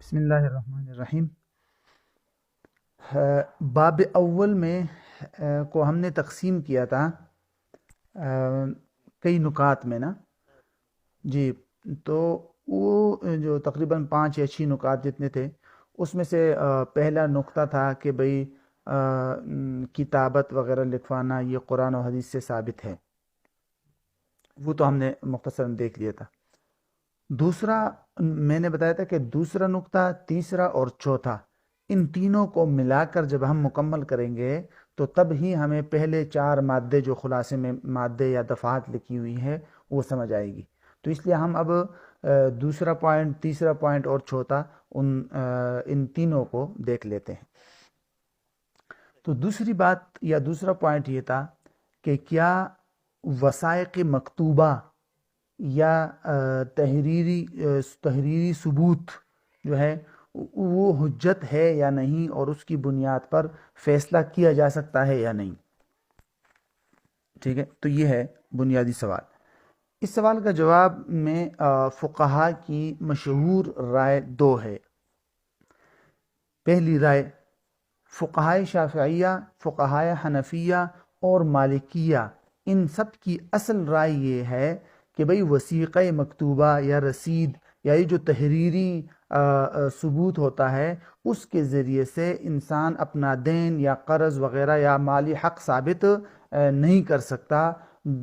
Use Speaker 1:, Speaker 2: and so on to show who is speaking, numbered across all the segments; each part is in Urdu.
Speaker 1: بسم اللہ الرحمن الرحیم۔ باب اول میں کو ہم نے تقسیم کیا تھا کئی نکات میں نا جی، تو وہ جو تقریباً 5 یا 6 نکات جتنے تھے اس میں سے پہلا نقطہ تھا کہ بھئی کتابت وغیرہ لکھوانا یہ قرآن و حدیث سے ثابت ہے، وہ تو ہم نے مختصراً دیکھ لیا تھا۔ دوسرا میں نے بتایا تھا کہ دوسرا نقطہ، تیسرا اور چوتھا، ان تینوں کو ملا کر جب ہم مکمل کریں گے تو تب ہی ہمیں پہلے 4 مادے جو خلاصے میں مادے یا دفعات لکھی ہوئی ہے وہ سمجھ آئے گی۔ تو اس لیے ہم اب دوسرا پوائنٹ، تیسرا پوائنٹ اور چوتھا ان تینوں کو دیکھ لیتے ہیں۔ تو دوسری بات یا دوسرا پوائنٹ یہ تھا کہ کیا وثائق مکتوبہ یا تحریری ثبوت جو ہے وہ حجت ہے یا نہیں، اور اس کی بنیاد پر فیصلہ کیا جا سکتا ہے یا نہیں۔ ٹھیک ہے، تو یہ ہے بنیادی سوال۔ اس سوال کا جواب میں فقہا کی مشہور رائے 2 ہے۔ پہلی رائے، فقہائے شافعیہ، فقہائے حنفیہ اور مالکیہ، ان سب کی اصل رائے یہ ہے کہ بھئی وثیقہ مکتوبہ یا رسید یا یہ جو تحریری ثبوت ہوتا ہے اس کے ذریعے سے انسان اپنا دین یا قرض وغیرہ یا مالی حق ثابت نہیں کر سکتا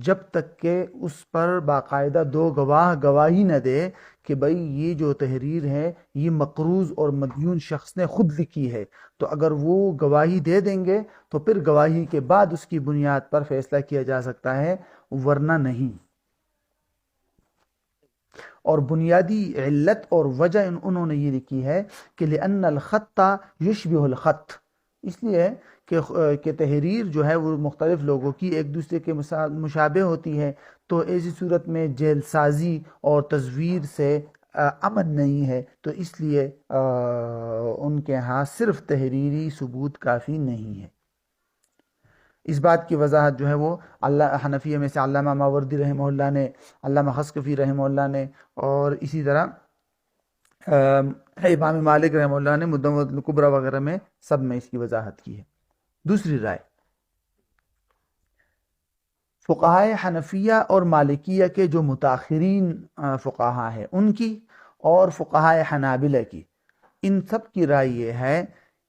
Speaker 1: جب تک کہ اس پر باقاعدہ 2 گواہ گواہی نہ دے کہ بھئی یہ جو تحریر ہے یہ مقروض اور مدیون شخص نے خود لکھی ہے۔ تو اگر وہ گواہی دے دیں گے تو پھر گواہی کے بعد اس کی بنیاد پر فیصلہ کیا جا سکتا ہے، ورنہ نہیں۔ اور بنیادی علت اور وجہ انہوں نے یہ لکھی ہے کہ لِأَنَّ الْخَطَّ يُشْبِهُ الْخَطَّ، اس لیے کہ تحریر جو ہے وہ مختلف لوگوں کی ایک دوسرے کے مشابہ ہوتی ہے، تو ایسی صورت میں جعل سازی اور تزویر سے امن نہیں ہے، تو اس لیے ان کے ہاں صرف تحریری ثبوت کافی نہیں ہے۔ اس بات کی وضاحت جو ہے وہ حنفیہ میں سے علامہ ماوردی رحمہ اللہ نے، علامہ خسکفی رحمہ اللہ نے، اور اسی طرح امام مالک رحمہ اللہ نے مدونۃ الکبریٰ وغیرہ میں سب میں اس کی وضاحت کی ہے۔ دوسری رائے، فقہائے حنفیہ اور مالکیہ کے جو متاخرین فقہا ہیں ان کی، اور فقہائے حنابلہ کی، ان سب کی رائے یہ ہے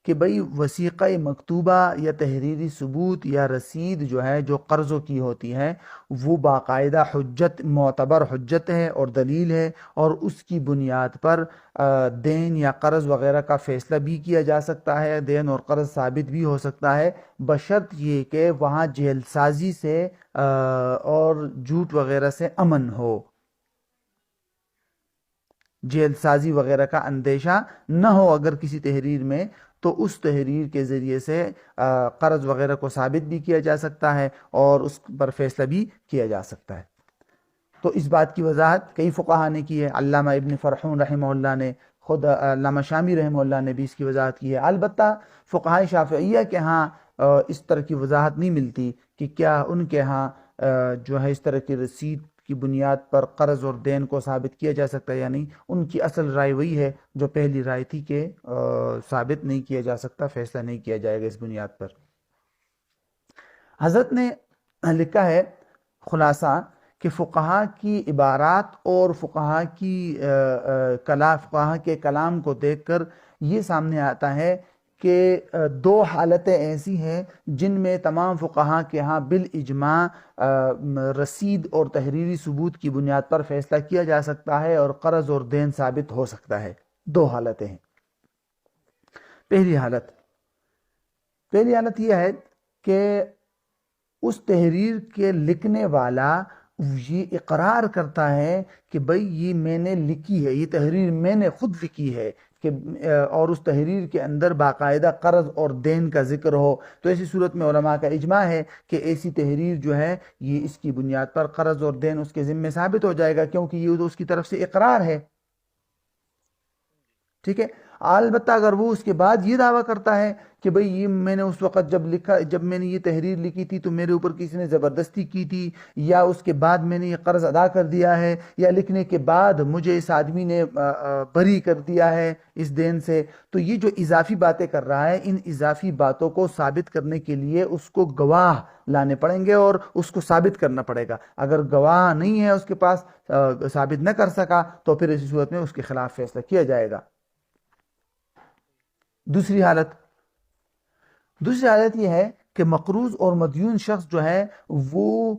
Speaker 1: کہ بھئی وثیقہ مکتوبہ یا تحریری ثبوت یا رسید جو ہے جو قرضوں کی ہوتی ہے وہ باقاعدہ حجت، معتبر حجت ہے اور دلیل ہے، اور اس کی بنیاد پر دین یا قرض وغیرہ کا فیصلہ بھی کیا جا سکتا ہے، دین اور قرض ثابت بھی ہو سکتا ہے، بشرط یہ کہ وہاں جعل سازی سے اور جھوٹ وغیرہ سے امن ہو، جعل سازی وغیرہ کا اندیشہ نہ ہو اگر کسی تحریر میں، تو اس تحریر کے ذریعے سے قرض وغیرہ کو ثابت بھی کیا جا سکتا ہے اور اس پر فیصلہ بھی کیا جا سکتا ہے۔ تو اس بات کی وضاحت کئی فقہا نے کی ہے، علامہ ابن فرحون رحمہ اللہ نے، خود علامہ شامی رحمہ اللہ نے بھی اس کی وضاحت کی ہے۔ البتہ فقہائے شافعیہ کے ہاں اس طرح کی وضاحت نہیں ملتی کہ کیا ان کے ہاں جو ہے اس طرح کی رسید کی بنیاد پر قرض اور دین کو ثابت کیا جا سکتا ہے یا نہیں۔ ان کی اصل رائے وہی ہے جو پہلی رائے تھی کہ ثابت نہیں کیا جا سکتا، فیصلہ نہیں کیا جائے گا اس بنیاد پر۔ حضرت نے لکھا ہے خلاصہ کہ فقہا کی عبارات اور فقہا کے کلام کو دیکھ کر یہ سامنے آتا ہے کہ 2 حالتیں ایسی ہیں جن میں تمام فقہا کے ہاں بالاجماع رسید اور تحریری ثبوت کی بنیاد پر فیصلہ کیا جا سکتا ہے اور قرض اور دین ثابت ہو سکتا ہے۔ 2 حالتیں ہیں۔ پہلی حالت یہ ہے کہ اس تحریر کے لکھنے والا یہ اقرار کرتا ہے کہ بھئی یہ میں نے لکھی ہے، یہ تحریر میں نے خود لکھی ہے، کہ اور اس تحریر کے اندر باقاعدہ قرض اور دین کا ذکر ہو، تو ایسی صورت میں علماء کا اجماع ہے کہ ایسی تحریر جو ہے یہ اس کی بنیاد پر قرض اور دین اس کے ذمہ ثابت ہو جائے گا، کیونکہ یہ تو اس کی طرف سے اقرار ہے۔ ٹھیک ہے، البتہ اگر وہ اس کے بعد یہ دعویٰ کرتا ہے کہ بھئی یہ میں نے اس وقت جب میں نے یہ تحریر لکھی تھی تو میرے اوپر کسی نے زبردستی کی تھی، یا اس کے بعد میں نے یہ قرض ادا کر دیا ہے، یا لکھنے کے بعد مجھے اس آدمی نے بری کر دیا ہے اس دین سے، تو یہ جو اضافی باتیں کر رہا ہے، ان اضافی باتوں کو ثابت کرنے کے لیے اس کو گواہ لانے پڑیں گے اور اس کو ثابت کرنا پڑے گا۔ اگر گواہ نہیں ہے اس کے پاس، ثابت نہ کر سکا، تو پھر اسی صورت میں اس کے خلاف فیصلہ کیا جائے گا۔ دوسری حالت یہ ہے کہ مقروض اور مدیون شخص جو ہے وہ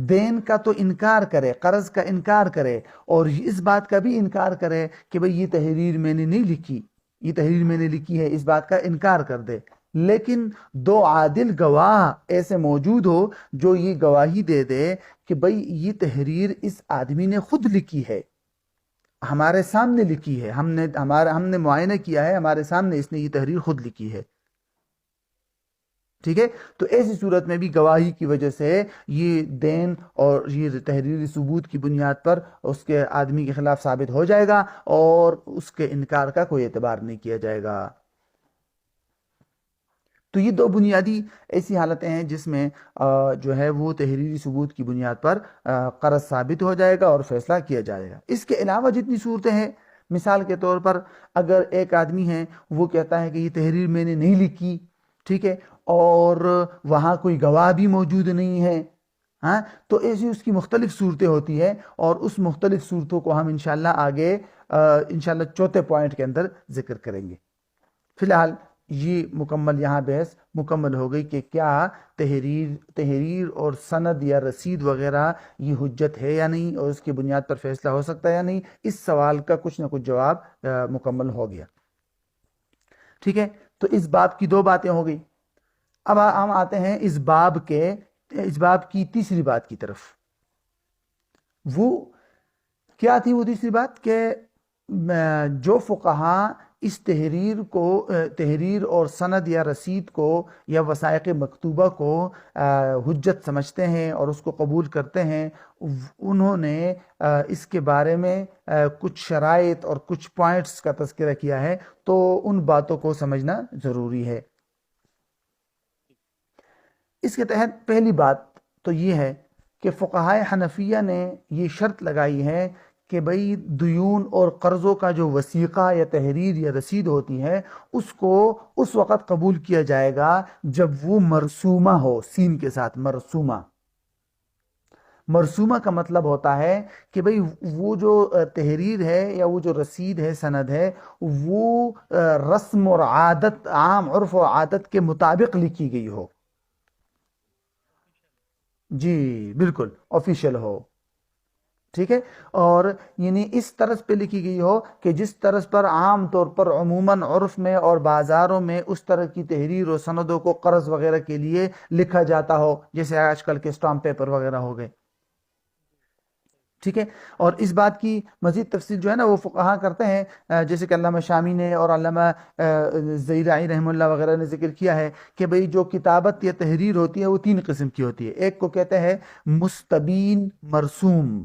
Speaker 1: دین کا تو انکار کرے، قرض کا انکار کرے، اور اس بات کا بھی انکار کرے کہ بھئی یہ تحریر میں نے نہیں لکھی، یہ تحریر میں نے لکھی ہے، اس بات کا انکار کر دے، لیکن دو عادل گواہ ایسے موجود ہو جو یہ گواہی دے دے کہ بھئی یہ تحریر اس آدمی نے خود لکھی ہے، ہمارے سامنے لکھی ہے، ہم نے معائنہ کیا ہے، ہمارے سامنے اس نے یہ تحریر خود لکھی ہے، ٹھیک ہے۔ تو ایسی صورت میں بھی گواہی کی وجہ سے یہ دین اور یہ تحریری ثبوت کی بنیاد پر اس کے آدمی کے خلاف ثابت ہو جائے گا اور اس کے انکار کا کوئی اعتبار نہیں کیا جائے گا۔ تو یہ دو بنیادی ایسی حالتیں ہیں جس میں جو ہے وہ تحریری ثبوت کی بنیاد پر قرض ثابت ہو جائے گا اور فیصلہ کیا جائے گا۔ اس کے علاوہ جتنی صورتیں ہیں، مثال کے طور پر اگر ایک آدمی ہے وہ کہتا ہے کہ یہ تحریر میں نے نہیں لکھی، ٹھیک ہے، اور وہاں کوئی گواہ بھی موجود نہیں ہے، ہاں، تو ایسی اس کی مختلف صورتیں ہوتی ہیں، اور اس مختلف صورتوں کو ہم انشاءاللہ آگے انشاءاللہ چوتھے پوائنٹ کے اندر ذکر کریں گے۔ فی الحال یہ مکمل یہاں بحث مکمل ہو گئی کہ کیا تحریر اور سند یا رسید وغیرہ یہ حجت ہے یا نہیں، اور اس کی بنیاد پر فیصلہ ہو سکتا ہے یا نہیں۔ اس سوال کا کچھ نہ کچھ جواب مکمل ہو گیا، ٹھیک ہے۔ تو اس باب کی دو باتیں ہو گئی۔ اب ہم آتے ہیں اس باب کی تیسری بات کی طرف۔ وہ کیا تھی وہ تیسری بات؟ کہ جو فقہا اس تحریر اور سند یا رسید کو یا وثائق مکتوبہ کو حجت سمجھتے ہیں اور اس کو قبول کرتے ہیں، انہوں نے اس کے بارے میں کچھ شرائط اور کچھ پوائنٹس کا تذکرہ کیا ہے، تو ان باتوں کو سمجھنا ضروری ہے۔ اس کے تحت پہلی بات تو یہ ہے کہ فقہائے حنفیہ نے یہ شرط لگائی ہے کہ بھئی دیون اور قرضوں کا جو وثیقہ یا تحریر یا رسید ہوتی ہے، اس کو اس وقت قبول کیا جائے گا جب وہ مرسومہ ہو، سین کے ساتھ مرسومہ۔ مرسومہ کا مطلب ہوتا ہے کہ بھئی وہ جو تحریر ہے یا وہ جو رسید ہے، سند ہے، وہ رسم اور عادت، عام عرف و عادت کے مطابق لکھی گئی ہو، جی بالکل آفیشیل ہو، ٹھیک ہے، اور یعنی اس طرز پہ لکھی گئی ہو کہ جس طرز پر عام طور پر عموماً عرف میں اور بازاروں میں اس طرح کی تحریر و سندوں کو قرض وغیرہ کے لیے لکھا جاتا ہو، جیسے آج کل کے اسٹامپ پیپر وغیرہ ہو گئے، ٹھیک ہے۔ اور اس بات کی مزید تفصیل جو ہے نا وہ فقہا کرتے ہیں، جیسے کہ علامہ شامی نے اور علامہ زیرعی رحمہ اللہ وغیرہ نے ذکر کیا ہے کہ بھئی جو کتابت یا تحریر ہوتی ہے وہ تین قسم کی ہوتی ہے۔ ایک کو کہتے ہیں مستبین مرسوم۔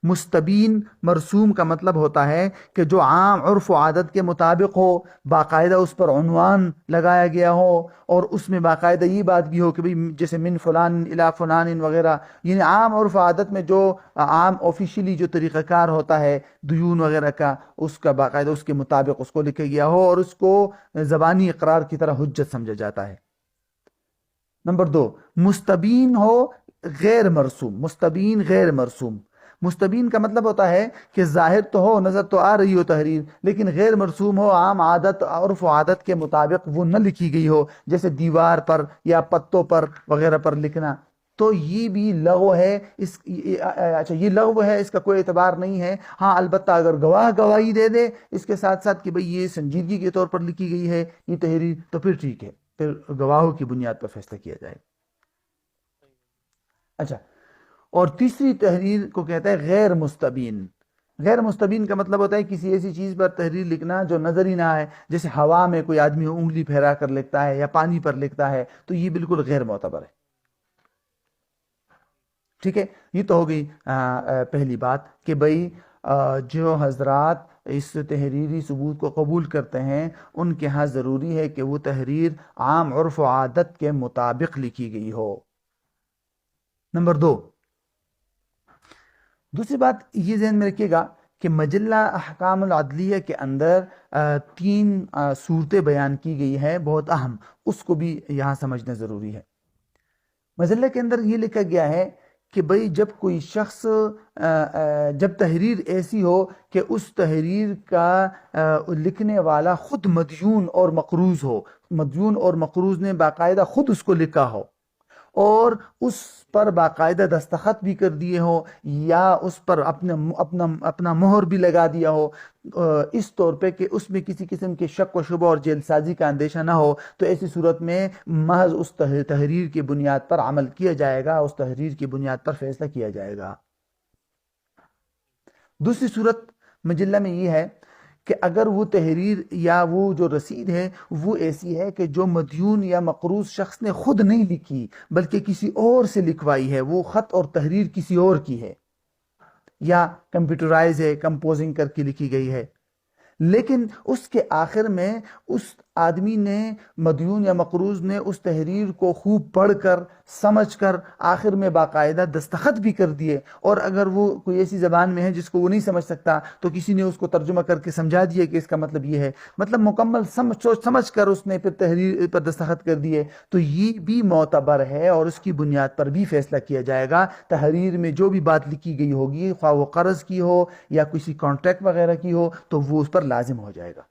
Speaker 1: مستبین مرسوم کا مطلب ہوتا ہے کہ جو عام عرف و عادت کے مطابق ہو، باقاعدہ اس پر عنوان لگایا گیا ہو، اور اس میں باقاعدہ یہ بات بھی ہو کہ بھئی جیسے من فلان الی فلان وغیرہ، یعنی عام عرف و عادت میں جو عام آفیشلی جو طریقہ کار ہوتا ہے دیون وغیرہ کا، اس کا باقاعدہ اس کے مطابق اس کو لکھا گیا ہو اور اس کو زبانی اقرار کی طرح حجت سمجھا جاتا ہے۔ نمبر دو، مستبین ہو غیر مرسوم۔ مستبین غیر مرسوم، مستبین کا مطلب ہوتا ہے کہ ظاہر تو ہو، نظر تو آ رہی ہو تحریر، لیکن غیر مرسوم ہو، عام عادت عرف و عادت کے مطابق وہ نہ لکھی گئی ہو، جیسے دیوار پر یا پتوں پر وغیرہ پر لکھنا، تو یہ بھی لغو ہے۔ اچھا یہ لغو ہے، اس کا کوئی اعتبار نہیں ہے۔ ہاں البتہ اگر گواہ گواہی دے دے اس کے ساتھ ساتھ کہ بھئی یہ سنجیدگی کے طور پر لکھی گئی ہے یہ تحریر، تو پھر ٹھیک ہے، پھر گواہوں کی بنیاد پر فیصلہ کیا جائے۔ اچھا، اور تیسری تحریر کو کہتا ہے غیر مستبین۔ غیر مستبین کا مطلب ہوتا ہے کسی ایسی چیز پر تحریر لکھنا جو نظر ہی نہ آئے، جیسے ہوا میں کوئی آدمی انگلی پھیرا کر لکھتا ہے یا پانی پر لکھتا ہے، تو یہ بالکل غیر معتبر ہے، ٹھیک ہے۔ یہ تو ہو گئی پہلی بات کہ بھئی جو حضرات اس تحریری ثبوت کو قبول کرتے ہیں ان کے ہاں ضروری ہے کہ وہ تحریر عام عرف و عادت کے مطابق لکھی گئی ہو۔ نمبر 2، دوسری بات یہ ذہن میں رکھیے گا کہ مجلہ احکام العدلیہ کے اندر 3 صورتیں بیان کی گئی ہیں بہت اہم، اس کو بھی یہاں سمجھنا ضروری ہے۔ مجلہ کے اندر یہ لکھا گیا ہے کہ بھئی جب کوئی شخص جب تحریر ایسی ہو کہ اس تحریر کا لکھنے والا خود مدیون اور مقروض ہو، مدیون اور مقروض نے باقاعدہ خود اس کو لکھا ہو اور اس پر باقاعدہ دستخط بھی کر دیے ہو یا اس پر اپنا مہر بھی لگا دیا ہو، اس طور پہ کہ اس میں کسی قسم کے شک و شبہ اور جیل سازی کا اندیشہ نہ ہو، تو ایسی صورت میں محض اس تحریر کی بنیاد پر عمل کیا جائے گا، اس تحریر کی بنیاد پر فیصلہ کیا جائے گا۔ دوسری صورت مجلہ میں یہ ہے کہ اگر وہ تحریر یا وہ جو رسید ہے وہ ایسی ہے کہ جو مدیون یا مقروض شخص نے خود نہیں لکھی بلکہ کسی اور سے لکھوائی ہے، وہ خط اور تحریر کسی اور کی ہے یا کمپیوٹرائز ہے، کمپوزنگ کر کے لکھی گئی ہے، لیکن اس کے آخر میں اس آدمی نے، مدیون یا مقروض نے، اس تحریر کو خوب پڑھ کر سمجھ کر آخر میں باقاعدہ دستخط بھی کر دیے، اور اگر وہ کوئی ایسی زبان میں ہے جس کو وہ نہیں سمجھ سکتا تو کسی نے اس کو ترجمہ کر کے سمجھا دیا کہ اس کا مطلب یہ ہے، مطلب مکمل سمجھ کر اس نے پھر تحریر پر دستخط کر دیے، تو یہ بھی معتبر ہے اور اس کی بنیاد پر بھی فیصلہ کیا جائے گا۔ تحریر میں جو بھی بات لکھی گئی ہوگی، خواہ وہ قرض کی ہو یا کسی کانٹریکٹ وغیرہ کی ہو، تو وہ اس پر لازم ہو جائے گا۔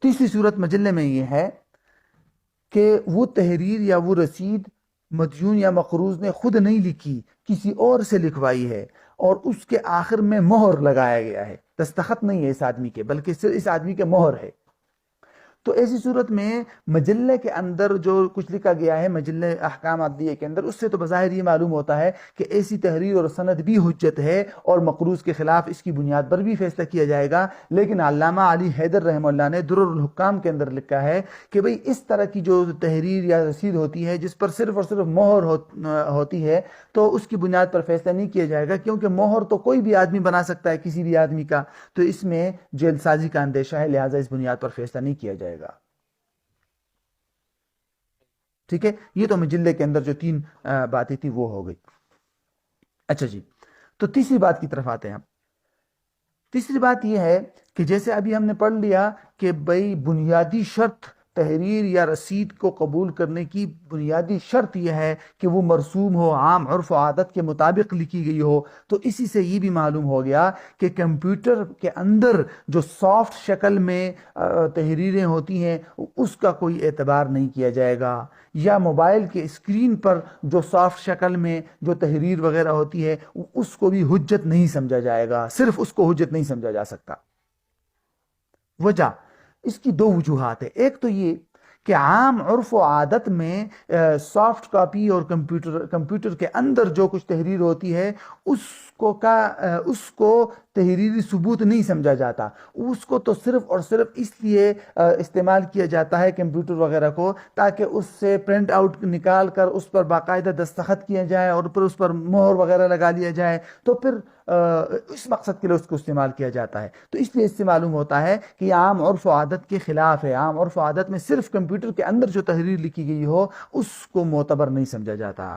Speaker 1: تیسری صورت مجلے میں یہ ہے کہ وہ تحریر یا وہ رسید مدیون یا مقروض نے خود نہیں لکھی، کسی اور سے لکھوائی ہے اور اس کے آخر میں مہر لگایا گیا ہے، دستخط نہیں ہے اس آدمی کے بلکہ صرف اس آدمی کے مہر ہے، تو ایسی صورت میں مجلے کے اندر جو کچھ لکھا گیا ہے مجلے احکام عدلیہ کے اندر، اس سے تو بظاہر یہ معلوم ہوتا ہے کہ ایسی تحریر اور سند بھی حجت ہے اور مقروض کے خلاف اس کی بنیاد پر بھی فیصلہ کیا جائے گا۔ لیکن علامہ علی حیدر رحمہ اللہ نے درر الحکام کے اندر لکھا ہے کہ بھئی اس طرح کی جو تحریر یا رسید ہوتی ہے جس پر صرف اور صرف مہر ہوتی ہے تو اس کی بنیاد پر فیصلہ نہیں کیا جائے گا، کیونکہ مہر تو کوئی بھی آدمی بنا سکتا ہے، کسی بھی آدمی کا، تو اس میں جیل سازی کا اندیشہ ہے، لہٰذا اس بنیاد پر فیصلہ نہیں کیا جائے گا۔ ٹھیک ہے، یہ تو مجلے کے اندر جو 3 باتیں تھی وہ ہو گئی۔ اچھا جی، تو تیسری بات کی طرف آتے ہیں ہم۔ تیسری بات یہ ہے کہ جیسے ابھی ہم نے پڑھ لیا کہ بھئی بنیادی شرط تحریر یا رسید کو قبول کرنے کی بنیادی شرط یہ ہے کہ وہ مرسوم ہو، عام عرف و عادت کے مطابق لکھی گئی ہو، تو اسی سے یہ بھی معلوم ہو گیا کہ کمپیوٹر کے اندر جو سافٹ شکل میں تحریریں ہوتی ہیں اس کا کوئی اعتبار نہیں کیا جائے گا، یا موبائل کے اسکرین پر جو سافٹ شکل میں جو تحریر وغیرہ ہوتی ہے اس کو بھی حجت نہیں سمجھا جائے گا، صرف اس کو حجت نہیں سمجھا جا سکتا۔ وجہ اس کی 2 وجوہات ہیں۔ ایک تو یہ کہ عام عرف و عادت میں سافٹ کاپی اور کمپیوٹر کے اندر جو کچھ تحریر ہوتی ہے اس کو تحریری ثبوت نہیں سمجھا جاتا، اس کو تو صرف اور صرف اس لیے استعمال کیا جاتا ہے کمپیوٹر وغیرہ کو تاکہ اس سے پرنٹ آؤٹ نکال کر اس پر باقاعدہ دستخط کیا جائے اور پھر اس پر مہر وغیرہ لگا لیا جائے، تو پھر اس مقصد کے لیے اس کو استعمال کیا جاتا ہے۔ تو اس لیے اس سے معلوم ہوتا ہے کہ یہ عام عرف و عادت کے خلاف ہے۔ عام عرف و عادت میں صرف کمپیوٹر کے اندر جو تحریر لکھی گئی ہو اس کو معتبر نہیں سمجھا جاتا۔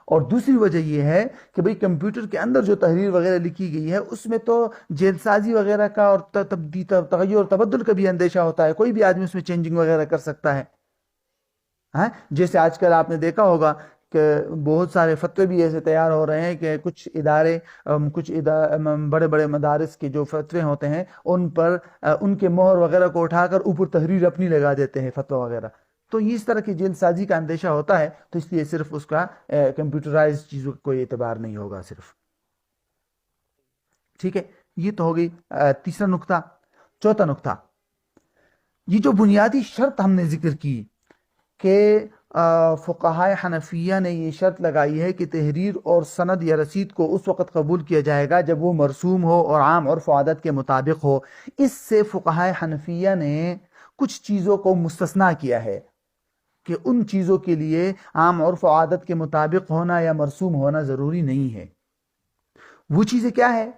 Speaker 1: اور دوسری وجہ یہ ہے کہ بھئی کمپیوٹر کے اندر جو تحریر وغیرہ لکھی گئی ہے اس میں تو جیل سازی وغیرہ کا اور تغیر اور تبدل کا بھی اندیشہ ہوتا ہے، کوئی بھی آدمی اس میں چینجنگ وغیرہ کر سکتا ہے۔ جیسے آج کل آپ نے دیکھا ہوگا کہ بہت سارے فتوے بھی ایسے تیار ہو رہے ہیں کہ کچھ بڑے بڑے مدارس کے جو فتوے ہوتے ہیں ان پر ان کے مہر وغیرہ کو اٹھا کر اوپر تحریر اپنی لگا دیتے ہیں فتویٰ وغیرہ، تو اس طرح کی جیل سازی کا اندیشہ ہوتا ہے، تو اس لیے صرف اس کا کمپیوٹرائز چیزوں کا کوئی اعتبار نہیں ہوگا صرف۔ ٹھیک ہے، یہ تو ہو گئی تیسرا نقطہ۔ چوتھا نقطہ، یہ جو بنیادی شرط ہم نے ذکر کی کہ فقہائے حنفیہ نے یہ شرط لگائی ہے کہ تحریر اور سند یا رسید کو اس وقت قبول کیا جائے گا جب وہ مرسوم ہو اور عام عرف و عادت کے مطابق ہو، اس سے فقہائے حنفیہ نے کچھ چیزوں کو مستثنا کیا ہے کہ ان چیزوں کے لیے عام عرف و عادت کے مطابق ہونا یا مرسوم ہونا ضروری نہیں ہے۔ وہ چیزیں کیا ہے؟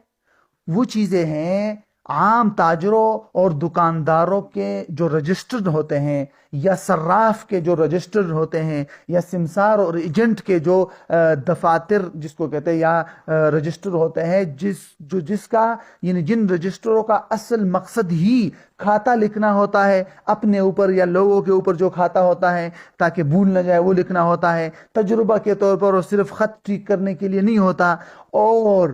Speaker 1: وہ چیزیں ہیں عام تاجروں اور دکانداروں کے جو رجسٹرڈ ہوتے ہیں، یا صراف کے جو رجسٹرڈ ہوتے ہیں، یا سمسار اور ایجنٹ کے جو دفاتر جس کو کہتے ہیں یا رجسٹر ہوتے ہیں، جس کا یعنی جن رجسٹروں کا اصل مقصد ہی کھاتا لکھنا ہوتا ہے اپنے اوپر یا لوگوں کے اوپر جو کھاتا ہوتا ہے تاکہ بھول نہ جائے وہ لکھنا ہوتا ہے، تجربہ کے طور پر، اور صرف خط ٹھیک کرنے کے لیے نہیں ہوتا. اور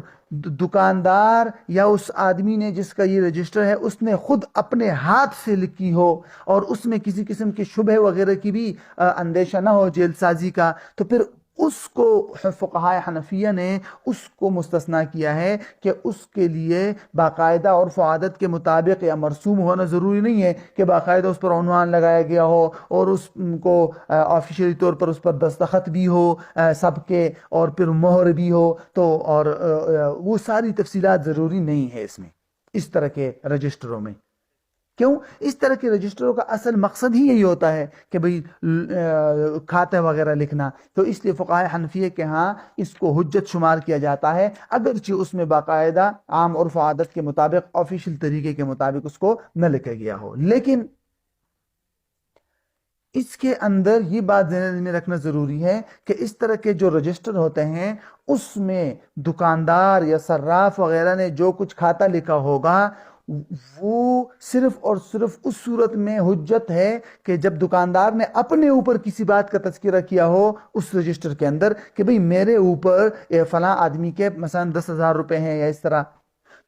Speaker 1: دکاندار یا اس آدمی نے جس کا یہ رجسٹر ہے اس نے خود اپنے ہاتھ سے لکھی ہو اور اس میں کسی قسم کے شبہ وغیرہ کی بھی اندیشہ نہ ہو جیل سازی کا، تو پھر اس کو فقہائے حنفیہ نے اس کو مستثنا کیا ہے کہ اس کے لیے باقاعدہ عرف و عادت کے مطابق یا مرسوم ہونا ضروری نہیں ہے کہ باقاعدہ اس پر عنوان لگایا گیا ہو اور اس کو آفیشیلی طور پر اس پر دستخط بھی ہو سب کے، اور پھر مہر بھی ہو، تو اور وہ ساری تفصیلات ضروری نہیں ہے اس میں، اس طرح کے رجسٹروں میں. کیوں؟ اس طرح کے رجسٹروں کا اصل مقصد ہی یہی ہوتا ہے کہ بھئی کھاتے وغیرہ لکھنا. تو اس لیے فقہائے حنفیہ کے ہاں اس کو حجت شمار کیا جاتا ہے، اگرچہ اس میں باقاعدہ عام عرف و عادت کے مطابق آفیشیل طریقے کے مطابق اس کو نہ لکھا گیا ہو. لیکن اس کے اندر یہ بات ذہن میں رکھنا ضروری ہے کہ اس طرح کے جو رجسٹر ہوتے ہیں اس میں دکاندار یا صراف وغیرہ نے جو کچھ کھاتا لکھا ہوگا وہ صرف اور صرف اس صورت میں حجت ہے کہ جب دکاندار نے اپنے اوپر کسی بات کا تذکرہ کیا ہو اس رجسٹر کے اندر کہ بھئی میرے اوپر فلاں آدمی کے مثلا 10,000 روپے ہیں یا اس طرح،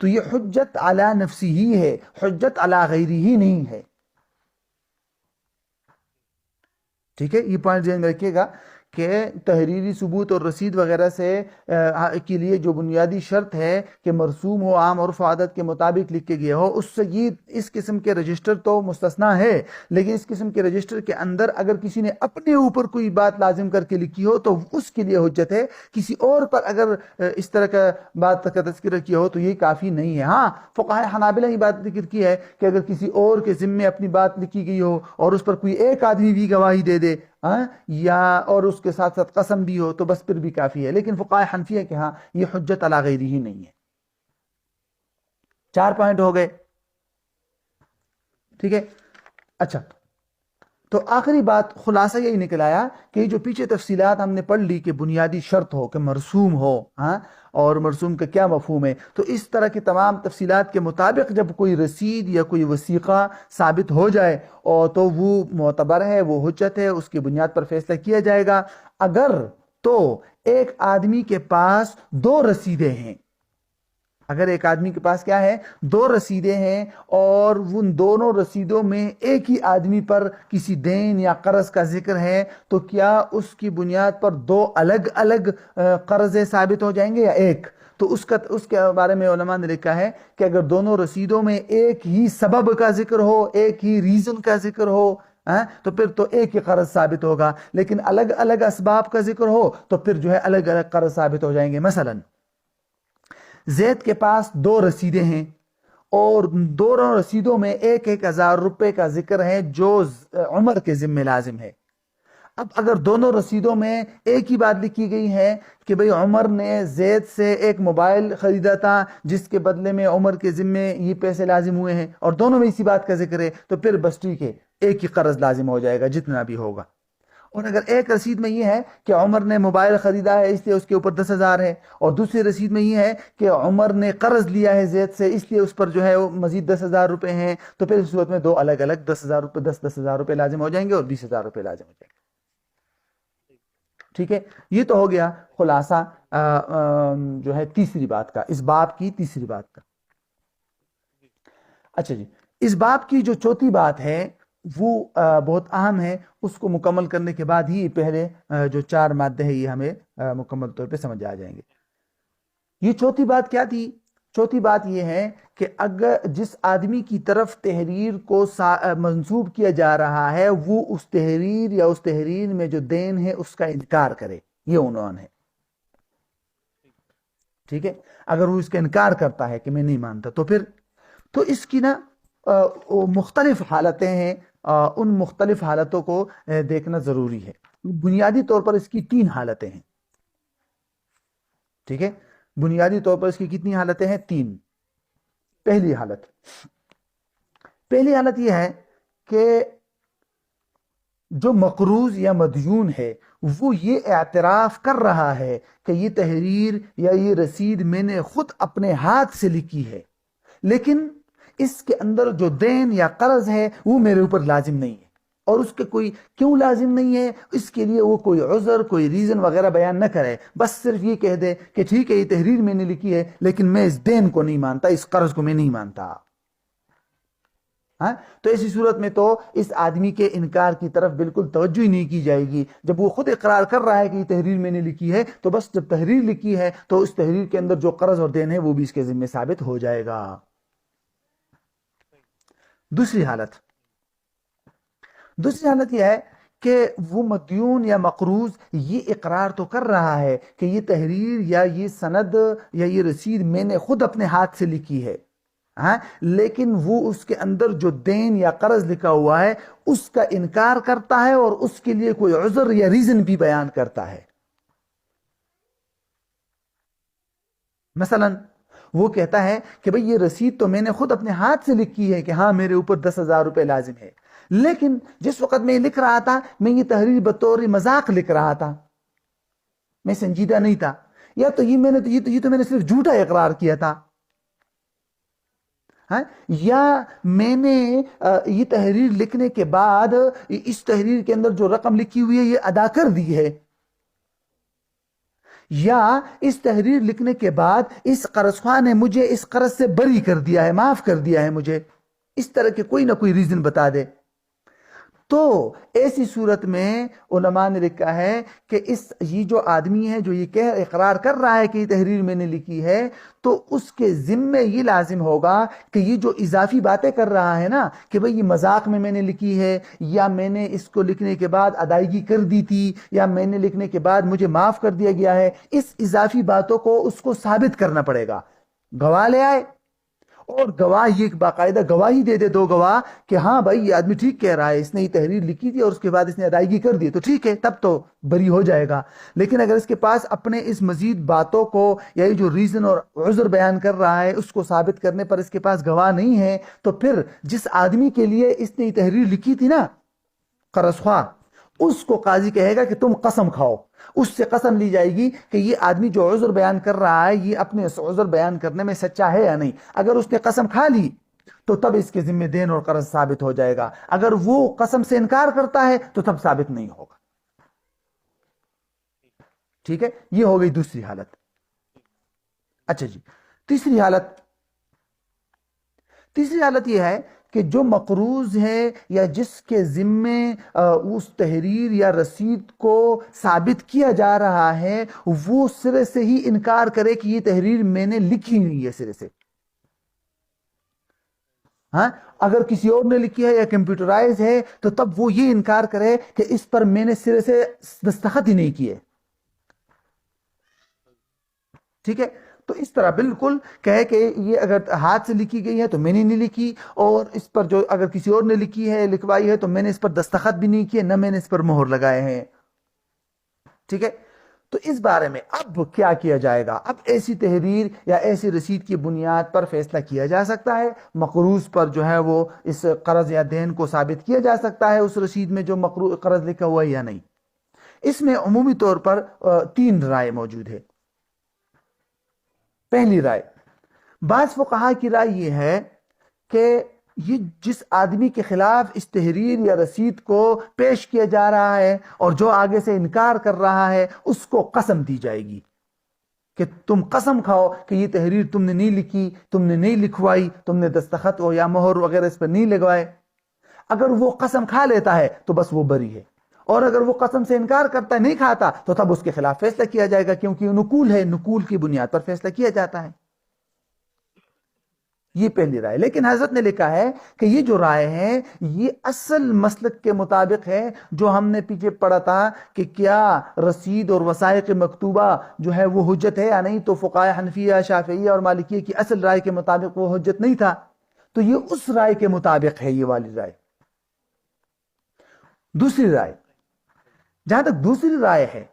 Speaker 1: تو یہ حجت علی نفسی ہی ہے، حجت علی غیری ہی نہیں ہے. ٹھیک ہے، یہ پوائنٹ ذہن میں رکھیے گا کہ تحریری ثبوت اور رسید وغیرہ سے کے لیے جو بنیادی شرط ہے کہ مرسوم ہو، عام عرف و عادت کے مطابق لکھ کے گیا ہو، اس سے یہ اس قسم کے رجسٹر تو مستثنا ہے. لیکن اس قسم کے رجسٹر کے اندر اگر کسی نے اپنے اوپر کوئی بات لازم کر کے لکھی ہو تو اس کے لیے حجت ہے. کسی اور پر اگر اس طرح کا بات کا تذکرہ کیا ہو تو یہ کافی نہیں ہے. ہاں، فقہائے حنابلہ یہ بات ذکر کی ہے کہ اگر کسی اور کے ذمے اپنی بات لکھی گئی ہو اور اس پر کوئی ایک آدمی بھی گواہی دے دے یا اور اس کے ساتھ ساتھ قسم بھی ہو تو بس پھر بھی کافی ہے. لیکن فقہائے حنفیہ کے ہاں یہ حجت علی غیری ہی نہیں ہے. 4 پوائنٹ ہو گئے. ٹھیک ہے، اچھا، تو آخری بات خلاصہ یہی نکل آیا کہ جو پیچھے تفصیلات ہم نے پڑھ لی کہ بنیادی شرط ہو کہ مرسوم ہو، اور مرسوم کا کیا مفہوم ہے، تو اس طرح کی تمام تفصیلات کے مطابق جب کوئی رسید یا کوئی وثیقہ ثابت ہو جائے اور تو وہ معتبر ہے، وہ حجت ہے، اس کی بنیاد پر فیصلہ کیا جائے گا. اگر تو ایک آدمی کے پاس 2 رسیدیں ہیں، اگر ایک آدمی کے پاس کیا ہے، 2 رسیدیں ہیں، اور ان دونوں رسیدوں میں ایک ہی آدمی پر کسی دین یا قرض کا ذکر ہے، تو کیا اس کی بنیاد پر 2 الگ الگ قرضیں ثابت ہو جائیں گے یا ایک؟ تو اس کے بارے میں علماء نے لکھا ہے کہ اگر دونوں رسیدوں میں ایک ہی سبب کا ذکر ہو، ایک ہی ریزن کا ذکر ہو، تو پھر تو ایک ہی قرض ثابت ہوگا. لیکن الگ الگ اسباب کا ذکر ہو تو پھر جو ہے الگ الگ قرض ثابت ہو جائیں گے. مثلاً زید کے پاس 2 رسیدیں ہیں اور دونوں رسیدوں میں 1,000 روپے کا ذکر ہے جو عمر کے ذمہ لازم ہے. اب اگر دونوں رسیدوں میں ایک ہی بات لکھی گئی ہے کہ بھئی عمر نے زید سے ایک موبائل خریدا تھا جس کے بدلے میں عمر کے ذمہ یہ پیسے لازم ہوئے ہیں، اور دونوں میں اسی بات کا ذکر ہے، تو پھر بس ٹھیک ہے، ایک ہی قرض لازم ہو جائے گا جتنا بھی ہوگا. اور اگر ایک رسید میں یہ ہے کہ عمر نے موبائل خریدا ہے اس لیے اس کے اوپر 10,000 ہے، اور دوسری رسید میں یہ ہے کہ عمر نے قرض لیا ہے زید سے اس لیے اس پر جو ہے وہ مزید 10,000 روپے ہیں، تو پھر اس صورت میں 2 الگ الگ 10,000 روپے 10,000 روپے لازم ہو جائیں گے اور 20,000 روپے لازم ہو جائیں گے. ٹھیک ہے، یہ تو ہو گیا خلاصہ جو ہے تیسری بات کا، اس باب کی تیسری بات کا. اچھا جی، اس باب کی جو چوتھی بات ہے وہ بہت اہم ہے، اس کو مکمل کرنے کے بعد ہی پہلے جو 4 مادے ہیں یہ ہمیں مکمل طور پہ سمجھ آ جائیں گے. یہ چوتھی بات کیا تھی؟ چوتھی بات یہ ہے کہ اگر جس آدمی کی طرف تحریر کو منسوب کیا جا رہا ہے وہ اس تحریر یا اس تحریر میں جو دین ہے اس کا انکار کرے، یہ عنوان ہے. ٹھیک ہے، اگر وہ اس کا انکار کرتا ہے کہ میں نہیں مانتا تو پھر تو اس کی نا مختلف حالتیں ہیں، ان مختلف حالتوں کو دیکھنا ضروری ہے. بنیادی طور پر اس کی 3 حالتیں ہیں. ٹھیک ہے، بنیادی طور پر اس کی کتنی حالتیں ہیں؟ 3۔ پہلی حالت یہ ہے کہ جو مقروض یا مدیون ہے وہ یہ اعتراف کر رہا ہے کہ یہ تحریر یا یہ رسید میں نے خود اپنے ہاتھ سے لکھی ہے، لیکن اس کے اندر جو دین یا قرض ہے وہ میرے اوپر لازم نہیں ہے، اور اس کے کوئی کیوں لازم نہیں ہے، اس کے لیے وہ کوئی عذر، کوئی ریزن وغیرہ بیان نہ کرے، بس صرف یہ کہہ دے کہ ٹھیک ہے یہ تحریر میں نے لکھی ہے لیکن میں اس دین کو نہیں مانتا، اس قرض کو میں نہیں مانتا۔ تو ایسی صورت میں تو اس آدمی کے انکار کی طرف بالکل توجہ ہی نہیں کی جائے گی۔ جب وہ خود اقرار کر رہا ہے کہ یہ تحریر میں نے لکھی ہے تو بس جب تحریر لکھی ہے تو اس تحریر کے اندر جو قرض اور دین ہے وہ بھی اس کے ذمہ ثابت ہو جائے گا۔ دوسری حالت یہ ہے کہ وہ مدیون یا مقروض یہ اقرار تو کر رہا ہے کہ یہ تحریر یا یہ سند یا یہ رسید میں نے خود اپنے ہاتھ سے لکھی ہے، لیکن وہ اس کے اندر جو دین یا قرض لکھا ہوا ہے اس کا انکار کرتا ہے اور اس کے لیے کوئی عذر یا ریزن بھی بیان کرتا ہے۔ مثلا وہ کہتا ہے کہ بھئی یہ رسید تو میں نے خود اپنے ہاتھ سے لکھی ہے کہ ہاں میرے اوپر 10,000 روپے لازم ہے، لیکن جس وقت میں لکھ رہا تھا میں یہ تحریر بطور مذاق لکھ رہا تھا، میں سنجیدہ نہیں تھا، یا تو یہ تو میں نے صرف جھوٹا اقرار کیا تھا، یا میں نے یہ تحریر لکھنے کے بعد اس تحریر کے اندر جو رقم لکھی ہوئی ہے یہ ادا کر دی ہے، یا اس تحریر لکھنے کے بعد اس قرض خواہ نے مجھے اس قرض سے بری کر دیا ہے، معاف کر دیا ہے مجھے، اس طرح کے کوئی نہ کوئی ریزن بتا دے۔ تو ایسی صورت میں علماء نے لکھا ہے کہ یہ جو آدمی ہے جو یہ اقرار کر رہا ہے کہ یہ تحریر میں نے لکھی ہے تو اس کے ذمے یہ لازم ہوگا کہ یہ جو اضافی باتیں کر رہا ہے نا کہ بھئی یہ مذاق میں نے لکھی ہے، یا میں نے اس کو لکھنے کے بعد ادائیگی کر دی تھی، یا میں نے لکھنے کے بعد مجھے معاف کر دیا گیا ہے، اس اضافی باتوں کو اس کو ثابت کرنا پڑے گا۔ گواہ لے آئے اور گواہ یہ باقاعدہ گواہی دے 2 گواہ کہ ہاں بھائی یہ آدمی ٹھیک کہہ رہا ہے، اس نے یہ تحریر لکھی تھی اور اس کے بعد اس نے ادائیگی کر دی، تو ٹھیک ہے تب تو بری ہو جائے گا۔ لیکن اگر اس کے پاس اپنے اس مزید باتوں کو یا یہ جو ریزن اور عذر بیان کر رہا ہے اس کو ثابت کرنے پر اس کے پاس گواہ نہیں ہے، تو پھر جس آدمی کے لیے اس نے یہ تحریر لکھی تھی نا قرض خواہ، اس کو قاضی کہے گا کہ تم قسم کھاؤ، اس سے قسم لی جائے گی کہ یہ آدمی جو عذر بیان کر رہا ہے یہ اپنے اس عذر بیان کرنے میں سچا ہے یا نہیں۔ اگر اس نے قسم کھا لی تو تب اس کے ذمہ دین اور قرض ثابت ہو جائے گا، اگر وہ قسم سے انکار کرتا ہے تو تب ثابت نہیں ہوگا۔ ٹھیک ہے، یہ ہو گئی دوسری حالت۔ اچھا جی، تیسری حالت یہ ہے کہ جو مقروض ہے یا جس کے ذمے اس تحریر یا رسید کو ثابت کیا جا رہا ہے وہ سرے سے ہی انکار کرے کہ یہ تحریر میں نے لکھی نہیں ہے سرے سے۔ اگر کسی اور نے لکھی ہے یا کمپیوٹرائز ہے تو تب وہ یہ انکار کرے کہ اس پر میں نے سرے سے دستخط ہی نہیں کیے۔ ٹھیک ہے، تو اس طرح بالکل کہے کہ یہ اگر ہاتھ سے لکھی گئی ہے تو میں نے نہیں لکھی، اور اس پر جو اگر کسی اور نے لکھی ہے لکھوائی ہے تو میں نے اس پر دستخط بھی نہیں کیے، نہ میں نے اس پر مہر لگائے ہیں۔ ٹھیک ہے، تو اس بارے میں اب کیا کیا جائے گا؟ اب ایسی تحریر یا ایسی رسید کی بنیاد پر فیصلہ کیا جا سکتا ہے، مقروض پر جو ہے وہ اس قرض یا دین کو ثابت کیا جا سکتا ہے اس رسید میں جو قرض لکھا ہوا ہے یا نہیں۔ اس میں عمومی طور پر 3 رائے موجود ہے۔ پہلی رائے، بعض فقہا کی رائے یہ ہے کہ یہ جس آدمی کے خلاف اس تحریر یا رسید کو پیش کیا جا رہا ہے اور جو آگے سے انکار کر رہا ہے اس کو قسم دی جائے گی کہ تم قسم کھاؤ کہ یہ تحریر تم نے نہیں لکھی، تم نے نہیں لکھوائی، تم نے دستخط یا مہر وغیرہ اس پر نہیں لگوائے۔ اگر وہ قسم کھا لیتا ہے تو بس وہ بری ہے، اور اگر وہ قسم سے انکار کرتا ہے، نہیں کھاتا، تو تب اس کے خلاف فیصلہ کیا جائے گا، کیونکہ یہ نقول ہے، نقول کی بنیاد پر فیصلہ کیا جاتا ہے۔ یہ پہلی رائے۔ لیکن حضرت نے لکھا ہے کہ یہ جو رائے ہے یہ اصل مسلک کے مطابق ہے جو ہم نے پیچھے پڑھا تھا کہ کیا رسید اور وثائق مکتوبہ جو ہے وہ حجت ہے یا نہیں، تو فقہائے حنفیہ، شافعیہ اور مالکیہ کی اصل رائے کے مطابق وہ حجت نہیں تھا، تو یہ اس رائے کے مطابق ہے یہ والی رائے۔ دوسری رائے، جہاں تک دوسری رائے ہے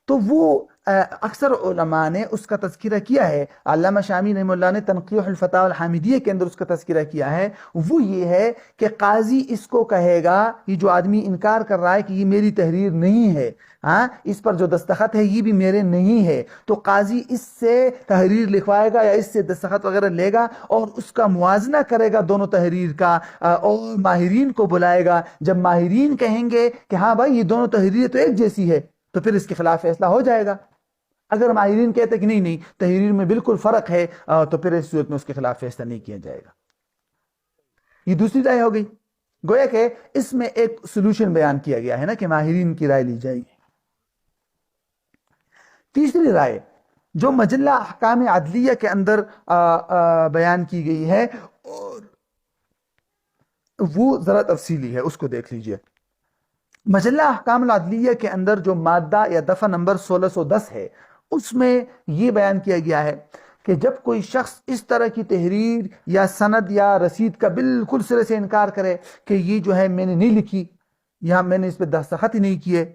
Speaker 1: تو وہ اکثر علماء نے اس کا تذکرہ کیا ہے، علامہ شامی رحمہ اللہ نے تنقیح الفتاوی الحامدیہ کے اندر اس کا تذکرہ کیا ہے، وہ یہ ہے کہ قاضی اس کو کہے گا، یہ جو آدمی انکار کر رہا ہے کہ یہ میری تحریر نہیں ہے، ہاں اس پر جو دستخط ہے یہ بھی میرے نہیں ہے، تو قاضی اس سے تحریر لکھوائے گا یا اس سے دستخط وغیرہ لے گا اور اس کا موازنہ کرے گا دونوں تحریر کا، اور ماہرین کو بلائے گا۔ جب ماہرین کہیں گے کہ ہاں بھائی یہ دونوں تحریریں تو ایک جیسی ہے، تو پھر اس کے خلاف فیصلہ ہو جائے گا۔ اگر ماہرین کہتے کہ نہیں تحریر میں بالکل فرق ہے، تو پھر اس صورت میں اس کے خلاف فیصلہ نہیں کیا جائے گا۔ یہ دوسری رائے ہو گئی، گویا کہ اس میں ایک سلوشن بیان کیا گیا ہے نا کہ ماہرین کی رائے لی جائے گی۔ تیسری رائے جو مجلہ احکام عدلیہ کے اندر بیان کی گئی ہے، اور وہ ذرا تفصیلی ہے، اس کو دیکھ لیجئے۔ مجلہ احکام العدلیہ کے اندر جو مادہ یا دفعہ نمبر 1610 ہے، اس میں یہ بیان کیا گیا ہے کہ جب کوئی شخص اس طرح کی تحریر یا سند یا رسید کا بالکل سرے سے انکار کرے کہ یہ جو ہے میں نے نہیں لکھی یا میں نے اس پہ دستخط ہی نہیں کیے،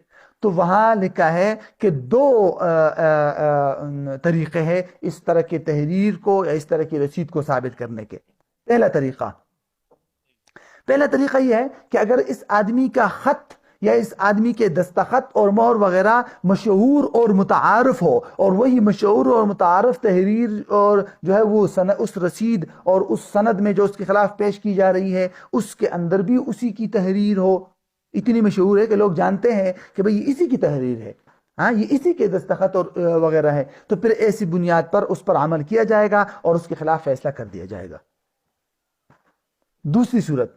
Speaker 1: تو وہاں لکھا ہے کہ دو طریقے ہیں اس طرح کی تحریر کو یا اس طرح کی رسید کو ثابت کرنے کے۔ پہلا طریقہ یہ ہے کہ اگر اس آدمی کا خط یا اس آدمی کے دستخط اور مہر وغیرہ مشہور اور متعارف ہو، اور وہی مشہور اور متعارف تحریر اور جو ہے وہ اس رسید اور اس سند میں جو اس کے خلاف پیش کی جا رہی ہے اس کے اندر بھی اسی کی تحریر ہو، اتنی مشہور ہے کہ لوگ جانتے ہیں کہ بھئی یہ اسی کی تحریر ہے، ہاں یہ اسی کے دستخط اور وغیرہ ہے، تو پھر ایسی بنیاد پر اس پر عمل کیا جائے گا اور اس کے خلاف فیصلہ کر دیا جائے گا۔ دوسری صورت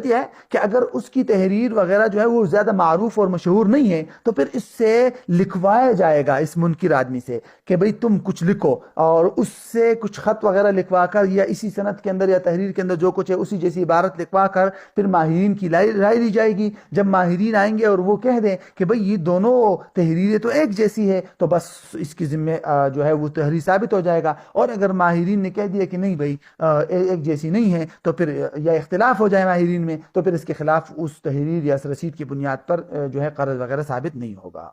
Speaker 1: یہ ہے کہ اگر اس کی تحریر وغیرہ جو ہے وہ زیادہ معروف اور مشہور نہیں ہے، تو پھر اس سے لکھوایا جائے گا، اس منکر آدمی سے، کہ بھئی تم کچھ لکھو، اور اس سے کچھ خط وغیرہ لکھوا کر یا اسی سند کے اندر یا تحریر کے اندر جو کچھ ہے اسی جیسی عبارت لکھوا کر پھر ماہرین کی رائے لی جائے گی۔ جب ماہرین آئیں گے اور وہ کہہ دیں کہ بھئی یہ دونوں تحریریں تو ایک جیسی ہے، تو بس اس کی ذمہ جو ہے وہ تحریر ثابت ہو جائے گا، اور اگر ماہرین نے کہہ دیا کہ نہیں بھئی ایک جیسی نہیں ہے، تو پھر یا اختلاف ہو جائے ماہرین میں، تو پھر اس کے خلاف اس تحریر یا اس رسید کی بنیاد پر جو ہے قرض وغیرہ ثابت نہیں ہوگا۔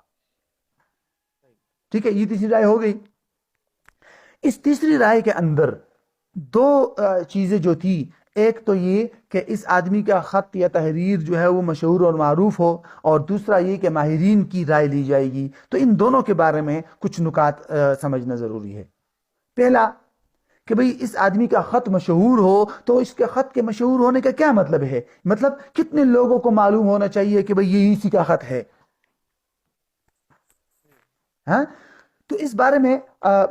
Speaker 1: ٹھیک ہے، یہ تیسری رائے ہو گئی۔ اس تیسری رائے کے اندر دو چیزیں جو تھی، ایک تو یہ کہ اس آدمی کا خط یا تحریر جو ہے وہ مشہور اور معروف ہو، اور دوسرا یہ کہ ماہرین کی رائے لی جائے گی۔ تو ان دونوں کے بارے میں کچھ نکات سمجھنا ضروری ہے۔ پہلا کہ بھئی اس آدمی کا خط مشہور ہو، تو اس کے خط کے مشہور ہونے کا کیا مطلب ہے؟ مطلب کتنے لوگوں کو معلوم ہونا چاہیے کہ بھئی یہ اسی کا خط ہے؟ ہاں، تو اس بارے میں